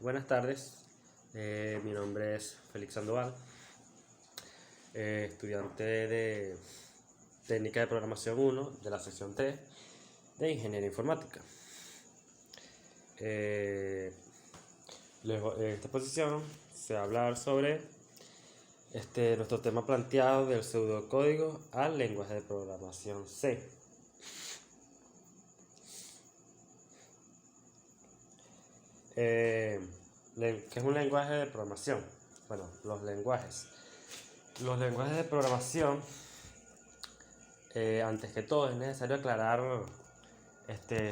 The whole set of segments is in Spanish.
Buenas tardes, mi nombre es Félix Sandoval, estudiante de Técnica de Programación 1 de la sección 3 de Ingeniería Informática. En esta exposición se va a hablar sobre nuestro tema planteado del pseudocódigo al lenguaje de programación C. ¿Qué es un lenguaje de programación? Bueno, los lenguajes. Los lenguajes de programación, antes que todo, es necesario aclarar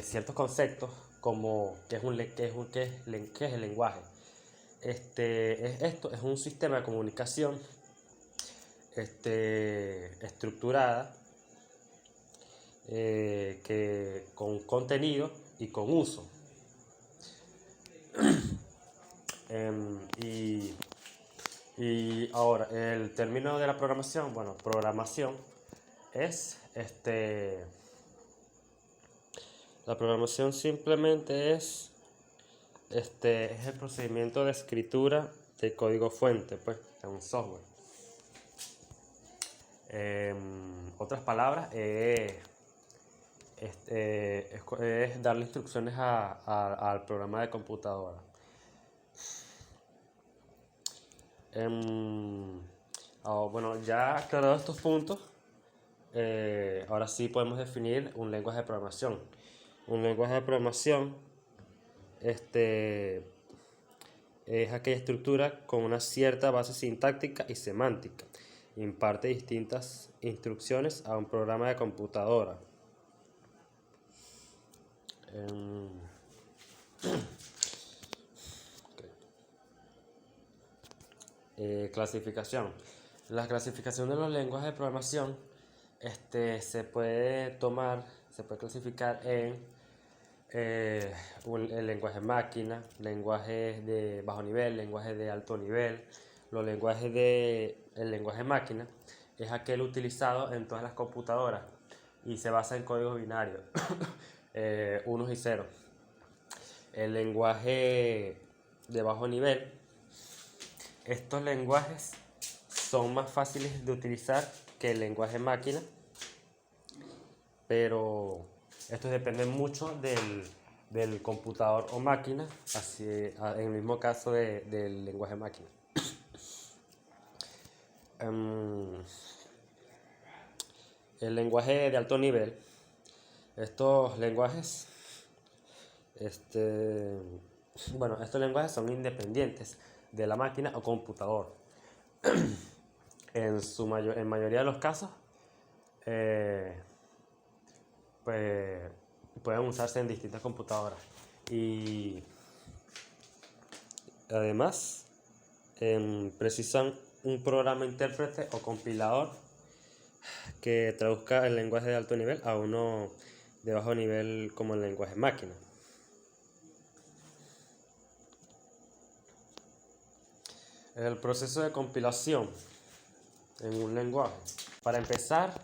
ciertos conceptos como qué es el lenguaje. Esto es un sistema de comunicación estructurada con contenido y con uso. Y ahora, el término de la programación, bueno, programación es la programación simplemente es el procedimiento de escritura de código fuente, pues, en un software. Otras palabras, es darle instrucciones al programa de computadora. Bueno, ya aclarados estos puntos, ahora sí podemos definir un lenguaje de programación. Un lenguaje de programación es aquella estructura con una cierta base sintáctica y semántica. Imparte distintas instrucciones a un programa de computadora. Clasificación. La clasificación de los lenguajes de programación se puede clasificar en el lenguaje máquina, lenguaje de bajo nivel, lenguaje de alto nivel. El lenguaje máquina es aquel utilizado en todas las computadoras y se basa en códigos binarios, unos y ceros. El lenguaje de bajo nivel, estos lenguajes son más fáciles de utilizar que el lenguaje máquina, pero esto depende mucho del computador o máquina, así, en el mismo caso del lenguaje máquina. El lenguaje de alto nivel, estos lenguajes son independientes de la máquina o computador. En mayoría de los casos, pues, pueden usarse en distintas computadoras. Y además, precisan un programa intérprete o compilador que traduzca el lenguaje de alto nivel a uno de bajo nivel como el lenguaje máquina. El proceso de compilación en un lenguaje. Para empezar,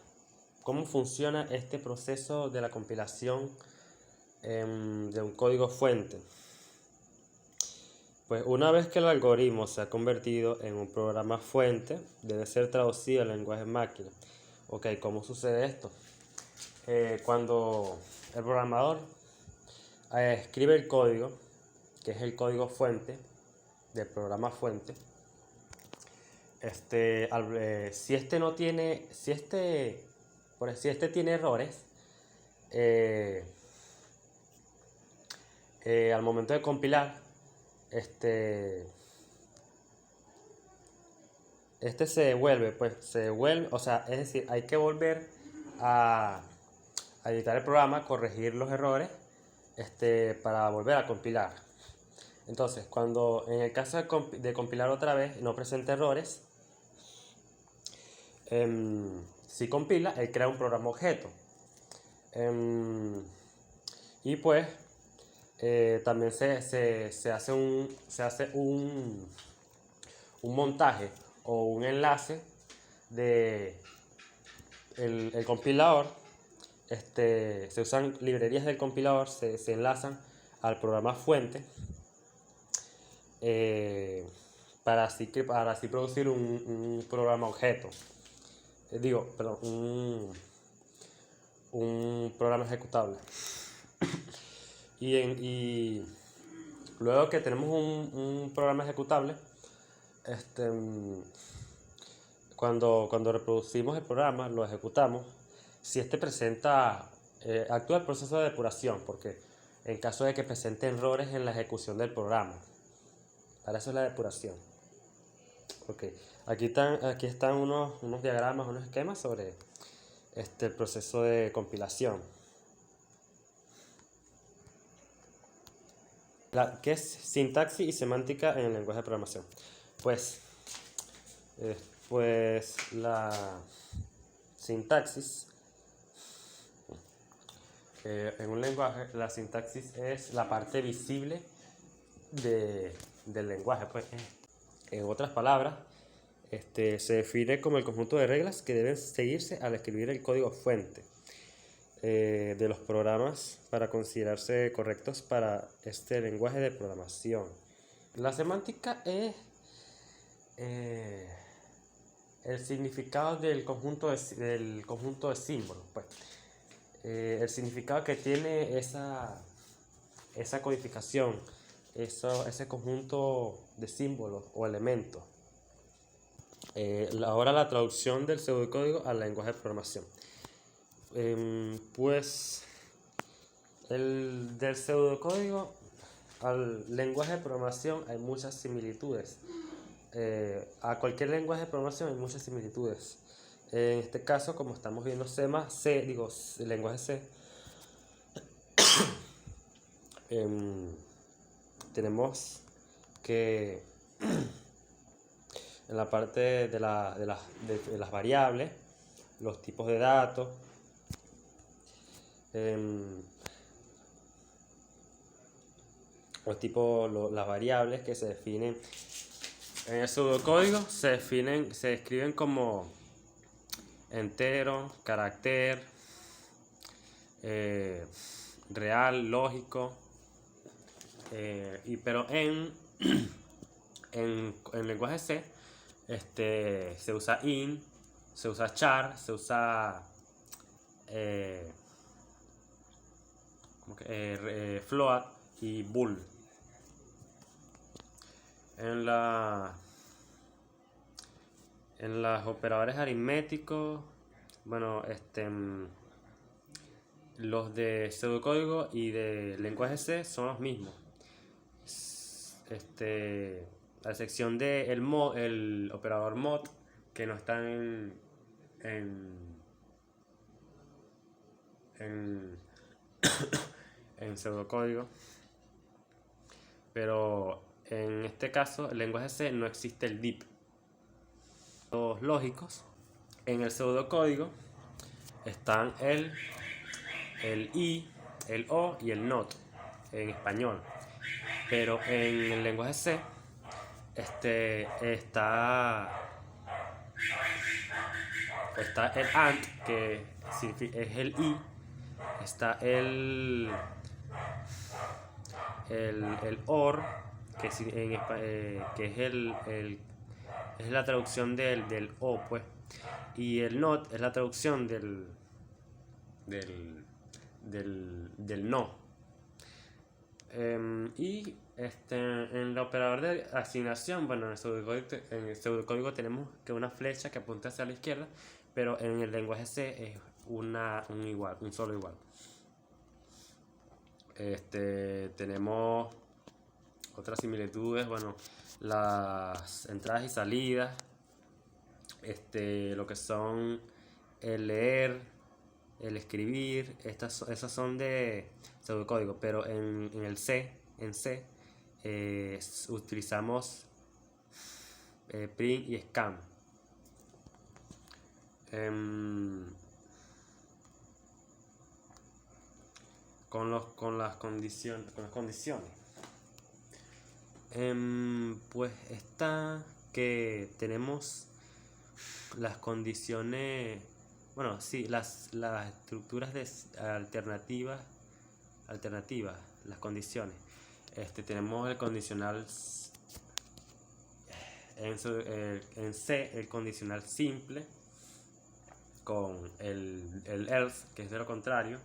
¿cómo funciona este proceso de la compilación de un código fuente? Pues una vez que el algoritmo se ha convertido en un programa fuente, debe ser traducido al lenguaje máquina. Ok, ¿cómo sucede esto? Cuando el programador escribe el código, que es el código fuente del programa fuente, si este tiene errores, al momento de compilar, se devuelve, o sea, es decir, hay que volver a editar el programa, corregir los errores, para volver a compilar. Entonces, cuando en el caso de compilar otra vez no presenta errores, si compila, él crea un programa objeto. Y pues también se hace un montaje o un enlace de el compilador. Se usan librerías del compilador, se enlazan al programa fuente para así producir un programa objeto. Perdón, un programa ejecutable. Y luego que tenemos un programa ejecutable, cuando reproducimos el programa, lo ejecutamos, si actúa el proceso de depuración, porque en caso de que presente errores en la ejecución del programa, para eso es la depuración. Okay. Aquí están unos diagramas, unos esquemas sobre el proceso de compilación. ¿Qué es sintaxis y semántica en el lenguaje de programación? Pues la sintaxis, en un lenguaje, la sintaxis es la parte visible del lenguaje. Pues, en otras palabras, se define como el conjunto de reglas que deben seguirse al escribir el código fuente de los programas para considerarse correctos para este lenguaje de programación. La semántica es el significado del conjunto de símbolos, pues. El significado que tiene esa codificación, ese conjunto de símbolos o elementos. Ahora la traducción del pseudocódigo al lenguaje de programación. Del pseudocódigo al lenguaje de programación hay muchas similitudes. A cualquier lenguaje de programación hay muchas similitudes. En este caso, como estamos viendo el lenguaje C, tenemos que en la parte de las variables, los tipos de datos, las variables que se definen en el pseudocódigo se escriben como entero, carácter, real, lógico, pero en lenguaje C se usa int, se usa char, se usa float y bool. En los operadores aritméticos, los de pseudocódigo y de lenguaje C son los mismos. A excepción de el operador mod, que no está en pseudocódigo, pero en este caso el lenguaje C no existe el deep. Los lógicos en el pseudocódigo están el i, el o y el not en español, pero en el lenguaje C está el and, que es el i, está el or, que es la traducción del o, pues, y el not es la traducción del no. Y en el operador de asignación, en el pseudocódigo tenemos que una flecha que apunta hacia la izquierda, pero en el lenguaje C es un solo igual. Tenemos otras similitudes, las entradas y salidas, lo que son el leer, el escribir, esas son de pseudocódigo, pero en C utilizamos print y scan. Con las condiciones. Pues está que tenemos las condiciones, las estructuras alternativas, las condiciones. Tenemos el condicional En C, el condicional simple con el else, que es de lo contrario.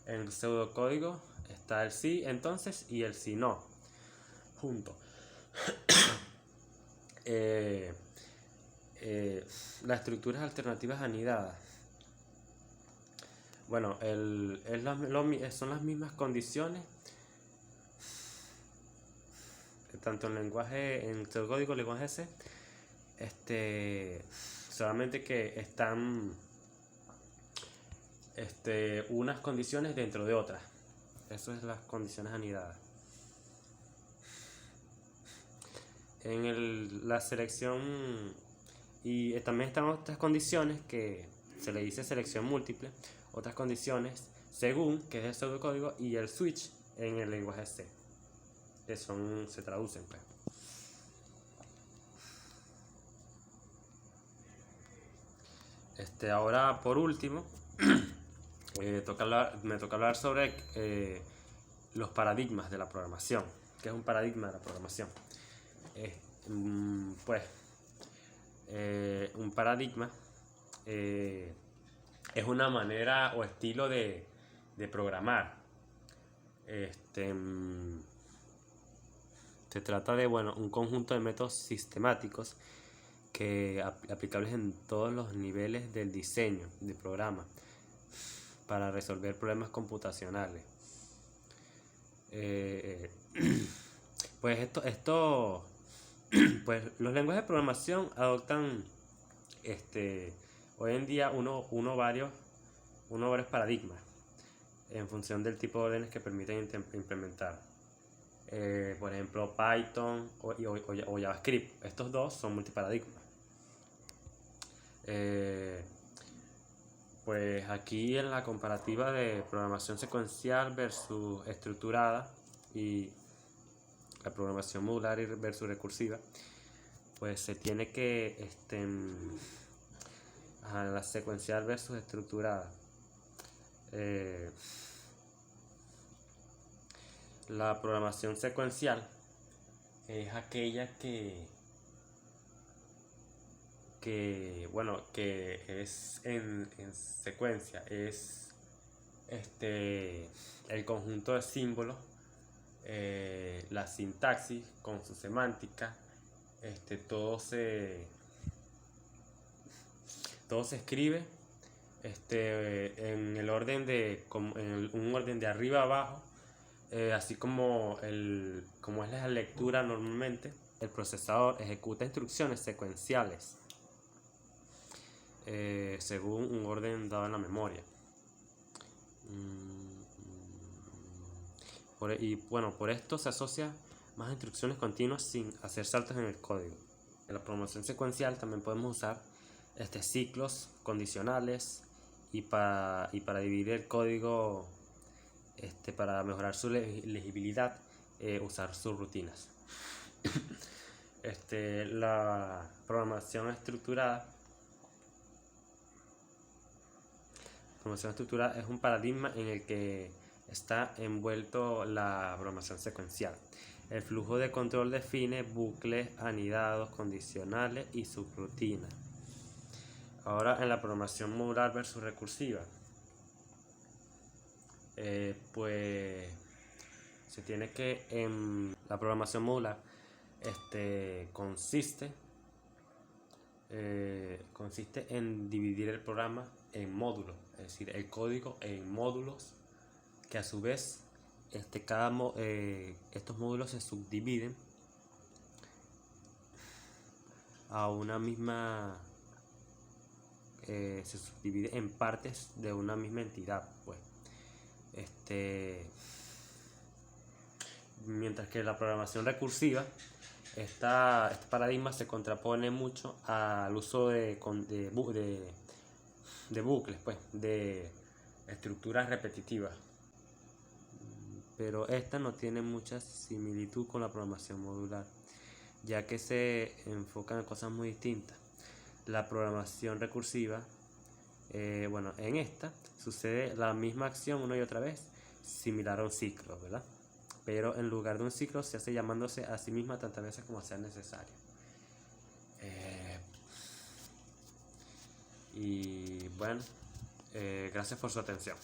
En el pseudocódigo está el sí entonces y el si no junto. Las estructuras alternativas anidadas. Bueno, son las mismas condiciones tanto en el pseudocódigo, lenguaje C, solamente que están unas condiciones dentro de otras. Eso es las condiciones anidadas. En la selección, y también están otras condiciones que se le dice selección múltiple, otras condiciones según, que es el pseudocódigo, y el switch en el lenguaje C, que se traducen pues. Ahora por último me toca hablar sobre los paradigmas de la programación. ¿Qué es un paradigma de la programación? Un paradigma es una manera o estilo de programar. Se trata de un conjunto de métodos sistemáticos aplicables en todos los niveles del diseño de programa para resolver problemas computacionales. Pues pues los lenguajes de programación adoptan hoy en día varios paradigmas en función del tipo de órdenes que permiten implementar. Por ejemplo, Python o JavaScript. Estos dos son multiparadigmas. Pues aquí en la comparativa de programación secuencial versus estructurada y la programación modular versus recursiva, pues se tiene que la secuencial versus estructurada. La programación secuencial es aquella que es en secuencia, es el conjunto de símbolos, la sintaxis con su semántica, todo se escribe en el orden un orden de arriba a abajo, así como es la lectura normalmente. El procesador ejecuta instrucciones secuenciales según un orden dado en la memoria. Por esto se asocia más instrucciones continuas sin hacer saltos en el código. En la programación secuencial también podemos usar ciclos condicionales y para dividir el código, para mejorar su legibilidad, usar sus La programación estructurada es un paradigma en el que está envuelto la programación secuencial. El flujo de control define bucles anidados, condicionales y subrutinas. Ahora en la programación modular versus recursiva, pues se tiene que en la programación modular consiste en dividir el programa en módulos, es decir, el código en módulos que a su vez estos módulos se subdividen a una misma se subdivide en partes de una misma entidad, pues. Mientras que la programación recursiva, este paradigma se contrapone mucho al uso de bucles, pues, de estructuras repetitivas. Pero esta no tiene mucha similitud con la programación modular, ya que se enfocan en cosas muy distintas. La programación recursiva, en esta sucede la misma acción una y otra vez, similar a un ciclo, ¿verdad? Pero en lugar de un ciclo se hace llamándose a sí misma tantas veces como sea necesario. Eh, y bueno, gracias por su atención.